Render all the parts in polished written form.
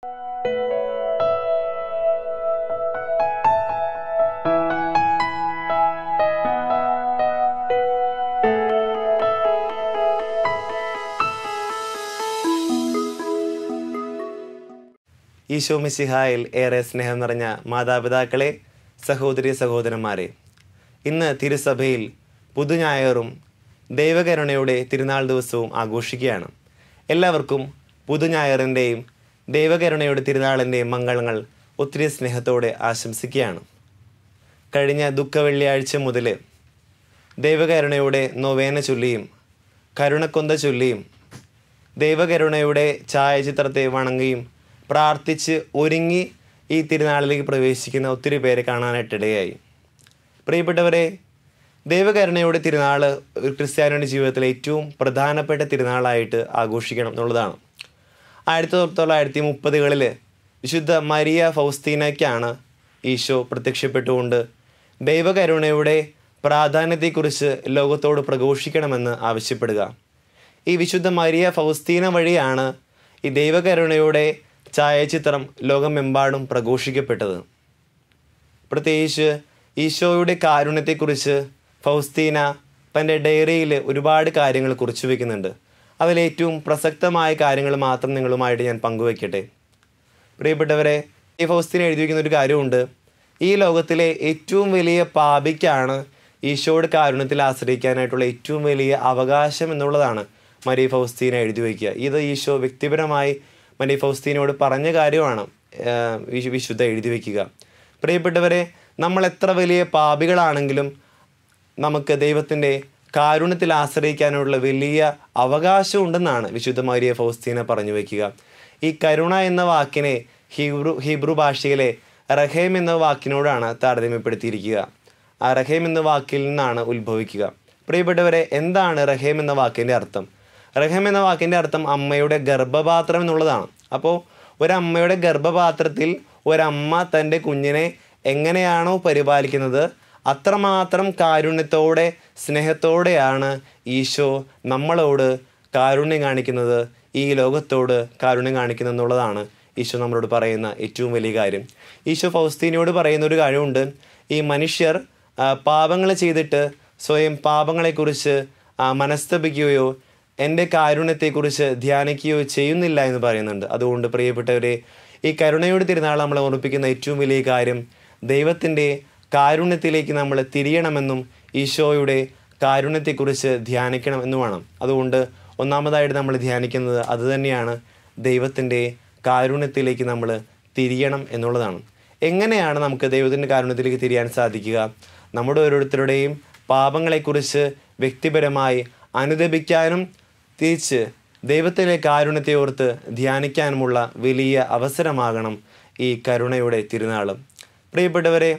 ഈശോ മിശിഹായിൽ ഏറെ സ്നേഹം നിറഞ്ഞ മാതാപിതാക്കളെ, സഹോദരി സഹോദരന്മാരെ, ഇന്ന് തിരുസഭയിൽ പുതുഞായറും ദൈവകരുണയുടെ തിരുനാൾ ദിവസവും ആഘോഷിക്കുകയാണ്. എല്ലാവർക്കും പുതുഞായറിൻ്റെയും ദൈവകരുണയുടെ തിരുനാളിൻ്റെയും മംഗളങ്ങൾ ഒത്തിരി സ്നേഹത്തോടെ ആശംസിക്കുകയാണ്. കഴിഞ്ഞ ദുഃഖവെള്ളിയാഴ്ച മുതൽ ദൈവകരുണയുടെ നൊവേന ചൊല്ലിയും കരുണക്കൊന്ത ചൊല്ലിയും ദൈവകരുണയുടെ ഛായാചിത്രത്തെ വണങ്ങിയും പ്രാർത്ഥിച്ച് ഒരുങ്ങി ഈ തിരുനാളിലേക്ക് പ്രവേശിക്കുന്ന ഒത്തിരി പേരെ കാണാനായിട്ടിടയായി. പ്രിയപ്പെട്ടവരെ, ദൈവകരുണയുടെ തിരുനാൾ ഒരു ക്രിസ്ത്യാനിയുടെ ജീവിതത്തിലെ ഏറ്റവും പ്രധാനപ്പെട്ട തിരുനാളായിട്ട് ആഘോഷിക്കണം എന്നുള്ളതാണ്. 1930 വിശുദ്ധ മരിയ ഫൗസ്തീനയ്ക്കാണ് ഈശോ പ്രത്യക്ഷപ്പെട്ടുകൊണ്ട് ദൈവകരുണയുടെ പ്രാധാന്യത്തെക്കുറിച്ച് ലോകത്തോട് പ്രഘോഷിക്കണമെന്ന് ആവശ്യപ്പെടുക. ഈ വിശുദ്ധ മരിയ ഫൗസ്തീന വഴിയാണ് ഈ ദൈവകരുണയുടെ ഛായാചിത്രം ലോകമെമ്പാടും പ്രഘോഷിക്കപ്പെട്ടത്. പ്രത്യേകിച്ച് ഈശോയുടെ കാരുണ്യത്തെക്കുറിച്ച് ഫൗസ്തീന തൻ്റെ ഡയറിയിൽ ഒരുപാട് കാര്യങ്ങൾ കുറിച്ചു വയ്ക്കുന്നുണ്ട്. അതിലേറ്റവും പ്രസക്തമായ കാര്യങ്ങൾ മാത്രം നിങ്ങളുമായിട്ട് ഞാൻ പങ്കുവയ്ക്കട്ടെ. പ്രിയപ്പെട്ടവരെ, ഈ ഫൗസ്തീന എഴുതി വയ്ക്കുന്ന ഒരു കാര്യമുണ്ട്. ഈ ലോകത്തിലെ ഏറ്റവും വലിയ പാപിക്കാണ് ഈശോയുടെ കാരുണ്യത്തിൽ ആശ്രയിക്കാനായിട്ടുള്ള ഏറ്റവും വലിയ അവകാശം എന്നുള്ളതാണ് മരിയ ഫൗസ്തീന എഴുതി വയ്ക്കുക. ഇത് ഈശോ വ്യക്തിപരമായി മരിയ ഫൗസ്തീനയോട് പറഞ്ഞ കാര്യമാണ് വിശുദ്ധ എഴുതി വയ്ക്കുക. പ്രിയപ്പെട്ടവരെ, നമ്മൾ എത്ര വലിയ പാപികളാണെങ്കിലും നമുക്ക് ദൈവത്തിൻ്റെ കാരുണ്യത്തിൽ ആശ്രയിക്കാനുള്ള വലിയ അവകാശമുണ്ടെന്നാണ് വിശുദ്ധ മരിയ ഫൗസ്തീന പറഞ്ഞു വയ്ക്കുക. ഈ കരുണ എന്ന വാക്കിനെ ഹീബ്രു ഭാഷയിലെ റഹേം എന്ന വാക്കിനോടാണ് താരതമ്യപ്പെടുത്തിയിരിക്കുക. ആ റഹേം എന്ന വാക്കിൽ നിന്നാണ് ഉത്ഭവിക്കുക. പ്രിയപ്പെട്ടവരെ, എന്താണ് റഹേം എന്ന വാക്കിൻ്റെ അർത്ഥം? റഹം എന്ന വാക്കിൻ്റെ അർത്ഥം അമ്മയുടെ ഗർഭപാത്രം എന്നുള്ളതാണ്. അപ്പോൾ ഒരമ്മയുടെ ഗർഭപാത്രത്തിൽ ഒരമ്മ തൻ്റെ കുഞ്ഞിനെ എങ്ങനെയാണോ പരിപാലിക്കുന്നത്, അത്രമാത്രം കാരുണ്യത്തോടെ സ്നേഹത്തോടെയാണ് ഈശോ നമ്മളോട് കാരുണ്യം കാണിക്കുന്നത്, ഈ ലോകത്തോട് കാരുണ്യം കാണിക്കുന്നത് എന്നുള്ളതാണ് ഈശോ നമ്മളോട് പറയുന്ന ഏറ്റവും വലിയ കാര്യം. ഈശോ ഫൗസ്തീനയോട് പറയുന്ന ഒരു കാര്യമുണ്ട്. ഈ മനുഷ്യർ പാപങ്ങൾ ചെയ്തിട്ട് സ്വയം പാപങ്ങളെക്കുറിച്ച് മനസ്തപിക്കുകയോ എൻ്റെ കാരുണ്യത്തെക്കുറിച്ച് ധ്യാനിക്കുകയോ ചെയ്യുന്നില്ല എന്ന് പറയുന്നുണ്ട്. അതുകൊണ്ട് പ്രിയപ്പെട്ടവരെ, ഈ കരുണയുടെ തിരുനാൾ നമ്മളെ ഓർമ്മിപ്പിക്കുന്ന ഏറ്റവും വലിയ കാര്യം ദൈവത്തിൻ്റെ കാരുണ്യത്തിലേക്ക് നമ്മൾ തിരിയണമെന്നും ഈശോയുടെ കാരുണ്യത്തെക്കുറിച്ച് ധ്യാനിക്കണമെന്നുമാണ്. അതുകൊണ്ട് ഒന്നാമതായിട്ട് നമ്മൾ ധ്യാനിക്കുന്നത് അതുതന്നെയാണ്, ദൈവത്തിൻ്റെ കാരുണ്യത്തിലേക്ക് നമ്മൾ തിരിയണം എന്നുള്ളതാണ്. എങ്ങനെയാണ് നമുക്ക് ദൈവത്തിൻ്റെ കാരുണ്യത്തിലേക്ക് തിരിയാൻ സാധിക്കുക? നമ്മുടെ ഓരോരുത്തരുടെയും പാപങ്ങളെക്കുറിച്ച് വ്യക്തിപരമായി അനുദപിക്കാനും തിരിച്ച് ദൈവത്തിലെ കാരുണ്യത്തെ ഓർത്ത് ധ്യാനിക്കാനുമുള്ള വലിയ അവസരമാകണം ഈ കരുണയുടെ തിരുനാൾ. പ്രിയപ്പെട്ടവരെ,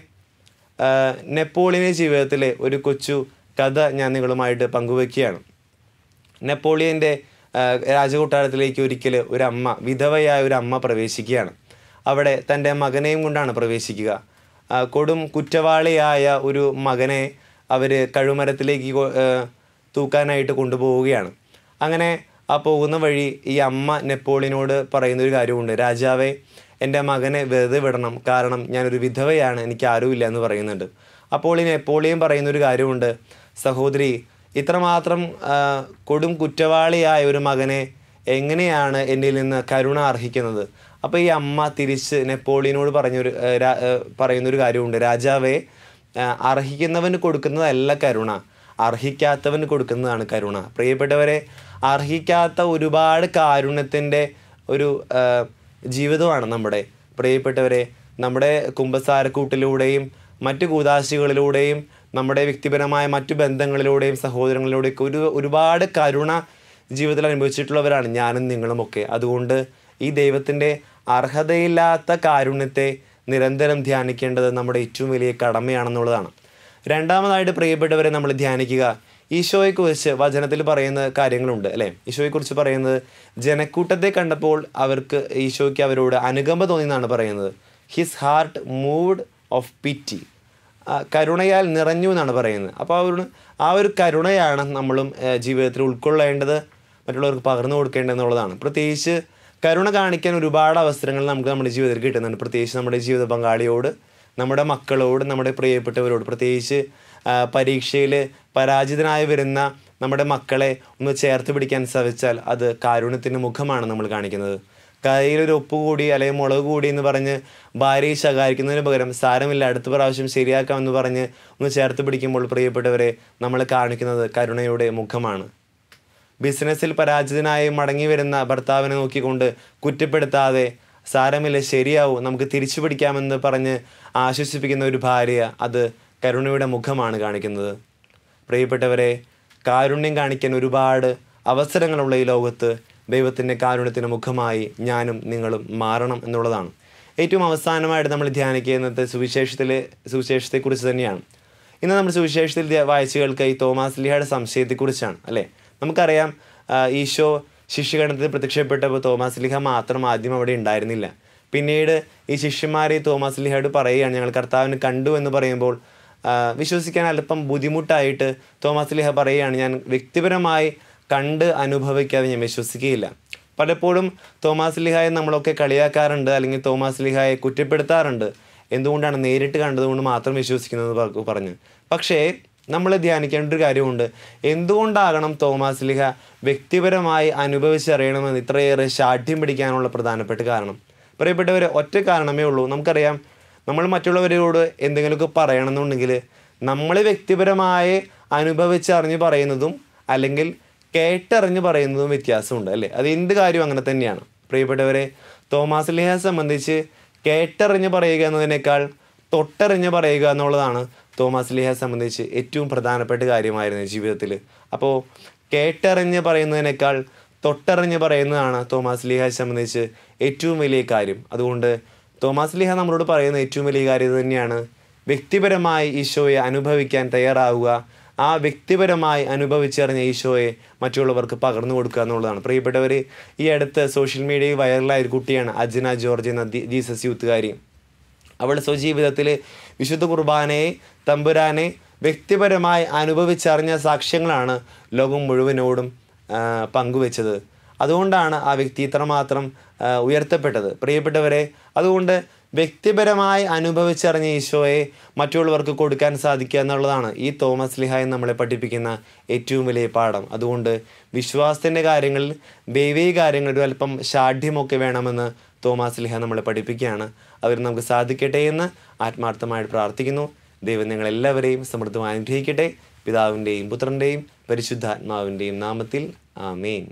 നെപ്പോളിയൻ്റെ ജീവിതത്തിലെ ഒരു കൊച്ചു കഥ ഞാൻ നിങ്ങളുമായിട്ട് പങ്കുവയ്ക്കുകയാണ്. നെപ്പോളിയൻ്റെ രാജകൊട്ടാരത്തിലേക്ക് ഒരിക്കൽ ഒരമ്മ, വിധവയായ ഒരു അമ്മ പ്രവേശിക്കുകയാണ്. അവിടെ തൻ്റെ മകനെയും കൊണ്ടാണ് പ്രവേശിക്കുക. കൊടും കുറ്റവാളിയായ ഒരു മകനെ അവർ കഴുമരത്തിലേക്ക് തൂക്കാനായിട്ട് കൊണ്ടുപോവുകയാണ്. അങ്ങനെ ആ പോകുന്ന വഴി ഈ അമ്മ നെപ്പോളിയനോട് പറയുന്നൊരു കാര്യമുണ്ട്. രാജാവേ, എൻ്റെ മകനെ വെറുതെ വിടണം, കാരണം ഞാനൊരു വിധവയാണ്, എനിക്ക് ആരുമില്ല എന്ന് പറയുന്നുണ്ട്. അപ്പോൾ ഈ നെപ്പോളിയൻ പറയുന്നൊരു കാര്യമുണ്ട്. സഹോദരി, ഇത്രമാത്രം കൊടും കുറ്റവാളിയായ ഒരു മകനെ എങ്ങനെയാണ് എന്നിൽ നിന്ന് കരുണ അർഹിക്കുന്നത്? അപ്പോൾ ഈ അമ്മ തിരിച്ച് നെപ്പോളിയനോട് പറയുന്നൊരു കാര്യമുണ്ട്. രാജാവേ, അർഹിക്കുന്നവന് കൊടുക്കുന്നതല്ല കരുണ, അർഹിക്കാത്തവന് കൊടുക്കുന്നതാണ് കരുണ. പ്രിയപ്പെട്ടവരെ, അർഹിക്കാത്ത ഒരുപാട് കാരുണ്യത്തിൻ്റെ ഒരു ജീവിതമാണ് നമ്മുടെ. പ്രിയപ്പെട്ടവരെ, നമ്മുടെ കുമ്പസാരക്കൂട്ടിലൂടെയും മറ്റു കൂദാശികളിലൂടെയും നമ്മുടെ വ്യക്തിപരമായ മറ്റു ബന്ധങ്ങളിലൂടെയും സഹോദരങ്ങളിലൂടെയൊക്കെ ഒരുപാട് കരുണ ജീവിതത്തിൽ അനുഭവിച്ചിട്ടുള്ളവരാണ് ഞാനും നിങ്ങളുമൊക്കെ. അതുകൊണ്ട് ഈ ദൈവത്തിൻ്റെ അർഹതയില്ലാത്ത കാരുണ്യത്തെ നിരന്തരം ധ്യാനിക്കേണ്ടത് നമ്മുടെ ഏറ്റവും വലിയ കടമയാണെന്നുള്ളതാണ്. രണ്ടാമതായിട്ട് പ്രിയപ്പെട്ടവരെ, നമ്മൾ ധ്യാനിക്കുക ഈശോയെക്കുറിച്ച് വചനത്തിൽ പറയുന്ന കാര്യങ്ങളുണ്ട് അല്ലേ. ഈശോയെക്കുറിച്ച് പറയുന്നത്, ജനക്കൂട്ടത്തെ കണ്ടപ്പോൾ ഈശോയ്ക്ക് അവരോട് അനുകമ്പ തോന്നിയെന്നാണ് പറയുന്നത്. ഹിസ് ഹാർട്ട് മൂവ്ഡ് ഓഫ് പിറ്റി, കരുണയാൽ നിറഞ്ഞു എന്നാണ് പറയുന്നത്. അപ്പോൾ ആ ഒരു കരുണയാണ് നമ്മളും ജീവിതത്തിൽ ഉൾക്കൊള്ളേണ്ടത്, മറ്റുള്ളവർക്ക് പകർന്നു കൊടുക്കേണ്ടതെന്നുള്ളതാണ്. പ്രത്യേകിച്ച് കരുണ കാണിക്കാൻ ഒരുപാട് അവസരങ്ങൾ നമുക്ക് നമ്മുടെ ജീവിതത്തിൽ കിട്ടുന്നുണ്ട്. പ്രത്യേകിച്ച് നമ്മുടെ ജീവിത പങ്കാളിയോട്, നമ്മുടെ മക്കളോട്, നമ്മുടെ പ്രിയപ്പെട്ടവരോട്. പ്രത്യേകിച്ച് പരീക്ഷയിൽ പരാജിതനായി വരുന്ന നമ്മുടെ മക്കളെ ഒന്ന് ചേർത്ത് പിടിക്കാൻ സാധിച്ചാൽ അത് കാരുണ്യത്തിൻ്റെ മുഖമാണ് നമ്മൾ കാണിക്കുന്നത്. കയ്യിലൊരു ഉപ്പ് കൂടി അല്ലെങ്കിൽ മുളക് കൂടി എന്ന് പറഞ്ഞ് ഭാര്യയെ ശകാരിക്കുന്നതിന് പകരം സാരമില്ല അടുത്ത പ്രാവശ്യം ശരിയാക്കാമെന്ന് പറഞ്ഞ് ഒന്ന് ചേർത്ത് പിടിക്കുമ്പോൾ പ്രിയപ്പെട്ടവരെ നമ്മൾ കാണിക്കുന്നത് കരുണയുടെ മുഖമാണ്. ബിസിനസ്സിൽ പരാജിതനായി മടങ്ങി വരുന്ന ഭർത്താവിനെ നോക്കിക്കൊണ്ട് കുറ്റപ്പെടുത്താതെ സാരമില്ല ശരിയാവും നമുക്ക് തിരിച്ചു പിടിക്കാമെന്ന് പറഞ്ഞ് ആശ്വസിപ്പിക്കുന്ന ഒരു ഭാര്യ, അത് കരുണയുടെ മുഖമാണ് കാണിക്കുന്നത്. പ്രിയപ്പെട്ടവരെ, കാരുണ്യം കാണിക്കാൻ ഒരുപാട് അവസരങ്ങളുള്ള ഈ ലോകത്ത് ദൈവത്തിൻ്റെ കാരുണ്യത്തിൻ്റെ മുഖമായി ഞാനും നിങ്ങളും മാറണം എന്നുള്ളതാണ്. ഏറ്റവും അവസാനമായിട്ട് നമ്മൾ ധ്യാനിക്കുന്നത് സുവിശേഷത്തെക്കുറിച്ച് തന്നെയാണ്. ഇന്ന് നമ്മൾ സുവിശേഷത്തിൽ വായിച്ചു കേൾക്കുക ഈ തോമാസ് ലീഹയുടെ സംശയത്തെക്കുറിച്ചാണ് അല്ലേ. നമുക്കറിയാം ഈശോ ശിഷ്യഗണത്തിൽ പ്രത്യക്ഷപ്പെട്ടപ്പോൾ തോമാസ് ലീഹ മാത്രം ആദ്യം അവിടെ ഉണ്ടായിരുന്നില്ല. പിന്നീട് ഈ ശിഷ്യന്മാരെ തോമാസ് ലീഹയോട് പറയുകയാണ്, ഞങ്ങൾ കർത്താവിനെ കണ്ടു എന്ന് പറയുമ്പോൾ വിശ്വസിക്കാൻ അല്പം ബുദ്ധിമുട്ടായിട്ട് തോമാസ് ലീഹ പറയുകയാണ്, ഞാൻ വ്യക്തിപരമായി കണ്ട് അനുഭവിക്കാതെ ഞാൻ വിശ്വസിക്കുകയില്ല. പലപ്പോഴും തോമാസ് ലീഹയെ നമ്മളൊക്കെ കളിയാക്കാറുണ്ട്, അല്ലെങ്കിൽ തോമാസ് ലീഹയെ കുറ്റപ്പെടുത്താറുണ്ട്. എന്തുകൊണ്ടാണ് നേരിട്ട് കണ്ടതുകൊണ്ട് മാത്രം വിശ്വസിക്കുന്നത് പറഞ്ഞ്. പക്ഷേ നമ്മൾ ധ്യാനിക്കേണ്ട ഒരു കാര്യമുണ്ട്. എന്തുകൊണ്ടാകണം തോമാസ് ലീഹ വ്യക്തിപരമായി അനുഭവിച്ചറിയണമെന്ന് ഇത്രയേറെ ശാഠ്യം പിടിക്കാനുള്ള പ്രധാനപ്പെട്ട കാരണം? പ്രിയപ്പെട്ടവരെ, ഒറ്റ കാരണമേ ഉള്ളൂ. നമുക്കറിയാം, നമ്മൾ മറ്റുള്ളവരോട് എന്തെങ്കിലുമൊക്കെ പറയണമെന്നുണ്ടെങ്കിൽ നമ്മൾ വ്യക്തിപരമായി അനുഭവിച്ചറിഞ്ഞ് പറയുന്നതും അല്ലെങ്കിൽ കേട്ടറിഞ്ഞ് പറയുന്നതും വ്യത്യാസമുണ്ട് അല്ലേ. അത് എന്ത് കാര്യവും അങ്ങനെ തന്നെയാണ്. പ്രിയപ്പെട്ടവരെ, തോമാസ് ലീഹയെ സംബന്ധിച്ച് കേട്ടറിഞ്ഞ് പറയുക എന്നതിനേക്കാൾ തൊട്ടറിഞ്ഞ് പറയുക എന്നുള്ളതാണ് തോമാസ് ലീഹയെ സംബന്ധിച്ച് ഏറ്റവും പ്രധാനപ്പെട്ട കാര്യമായിരുന്നു ജീവിതത്തിൽ. അപ്പോൾ കേട്ടറിഞ്ഞ് പറയുന്നതിനേക്കാൾ തൊട്ടറിഞ്ഞ് പറയുന്നതാണ് തോമാസ് ലീഹയെ സംബന്ധിച്ച് ഏറ്റവും വലിയ കാര്യം. അതുകൊണ്ട് തോമാസ് ലീഹ നമ്മളോട് പറയുന്ന ഏറ്റവും വലിയ കാര്യം തന്നെയാണ്, വ്യക്തിപരമായി ഈശോയെ അനുഭവിക്കാൻ തയ്യാറാവുക. ആ വ്യക്തിപരമായി അനുഭവിച്ചറിഞ്ഞ ഈശോയെ മറ്റുള്ളവർക്ക് പകർന്നു കൊടുക്കുക എന്നുള്ളതാണ്. പ്രിയപ്പെട്ടവർ, ഈ അടുത്ത് സോഷ്യൽ മീഡിയയിൽ വൈറലായ ഒരു കുട്ടിയാണ് അജ്ന ജോർജ് എന്ന ജീസസ് യൂത്തുകാരി. അവൾ സ്വജീവിതത്തിൽ വിശുദ്ധ കുർബാനയെ, തമ്പുരാനെ വ്യക്തിപരമായി അനുഭവിച്ചറിഞ്ഞ സാക്ഷ്യങ്ങളാണ് ലോകം മുഴുവനോടും പങ്കുവെച്ചത്. അതുകൊണ്ടാണ് ആ വ്യക്തി ഇത്രമാത്രം ഉയർത്തപ്പെട്ടത്. പ്രിയപ്പെട്ടവരെ, അതുകൊണ്ട് വ്യക്തിപരമായി അനുഭവിച്ചറിഞ്ഞ ഈശോയെ മറ്റുള്ളവർക്ക് കൊടുക്കാൻ സാധിക്കുക എന്നുള്ളതാണ് ഈ തോമസ് ലീഹായെ നമ്മളെ പഠിപ്പിക്കുന്ന ഏറ്റവും വലിയ പാഠം. അതുകൊണ്ട് വിശ്വാസത്തിൻ്റെ കാര്യങ്ങളിൽ, ദൈവീക കാര്യങ്ങളിൽ അല്പം ശാഠ്യമൊക്കെ വേണമെന്ന് തോമസ് ലീഹ നമ്മളെ പഠിപ്പിക്കുകയാണ്. അവർ നമുക്ക് സാധിക്കട്ടെ എന്ന് ആത്മാർത്ഥമായിട്ട് പ്രാർത്ഥിക്കുന്നു. ദൈവം നിങ്ങളെല്ലാവരെയും സമൃദ്ധമായി അനുഗ്രഹിക്കട്ടെ. പിതാവിൻ്റെയും പുത്രൻ്റെയും പരിശുദ്ധാത്മാവിൻ്റെയും നാമത്തിൽ ആമേൻ.